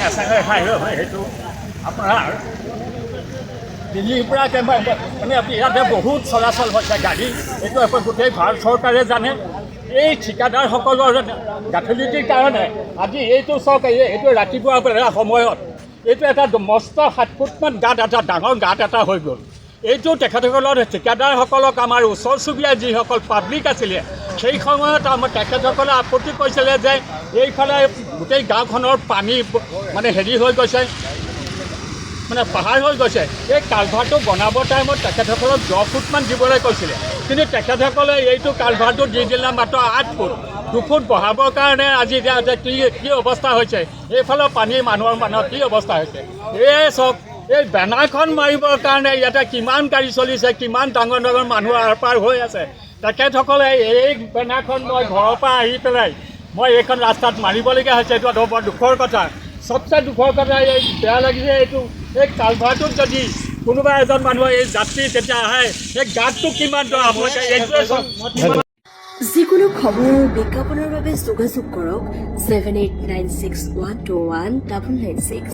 এচাঙে খাই সেইটো আপোনাৰ দিল্লীৰ পৰা মানে ইয়াতে বহুত চলাচল হৈছে গাড়ী, এইটো গোটেই ভাৰত চৰকাৰে জানে। এই ঠিকাদাৰসকলৰ গাফিলতিৰ কাৰণে আজি এইটো চাওক, এইটো ৰাতিপুৱা সময়ত এইটো এটা মস্ত 7 ফুটমান গাঁত, এটা ডাঙৰ গাঁত এটা হৈ গ'ল। এইটো তেখেতসকলৰ ঠিকাদাৰসকলক আমাৰ ওচৰ চুবুৰীয়া যিসকল পাব্লিক আছিলে, সেই সময়ত আমাৰ তেখেতসকলে আপত্তি কৰিছিলে যে এইফালে গোটেই গাঁওখনৰ পানী মানে হেৰি হৈ গৈছে, মানে পাহাৰ হৈ গৈছে। এই কালভাৰটো বনাবৰ টাইমত তেখেতসকলক 10 ফুটমান দিবলৈ কৈছিলে, কিন্তু তেখেতসকলে এইটো কালভাৰটো দি দিলে মাত্ৰ 8 ফুট। 2 ফুট বঢ়াবৰ কাৰণে আজি কি অৱস্থা হৈছে, এইফালৰ পানী মানুহৰ কি অৱস্থা হৈছে। এই চাওক, এই বেনাৰখন মাৰিবৰ কাৰণে ইয়াতে কিমান গাড়ী চলিছে, কিমান ডাঙৰ ডাঙৰ মানুহ আৰ পাৰ হৈ আছে। তেখেতসকলে এই বেনাৰখন মই ঘৰৰ পৰা আহি পেলাই মই এইখন ৰাস্তাত মাৰিবলগীয়া হৈছে। এইটো বৰ দুখৰ কথা। চবচে দুখৰ কথা এই বেয়া লাগিছে, এইটো এই কালভাৰটোত যদি কোনোবা এজন মানুহ এই যাত্ৰী যেতিয়া আহে, এই গাঁতটো কিমান দ আপোনালোকে এইটোৱে চাওক। যিকোনো খবৰ বিজ্ঞাপনৰ বাবে যোগাযোগ কৰক 7896121996।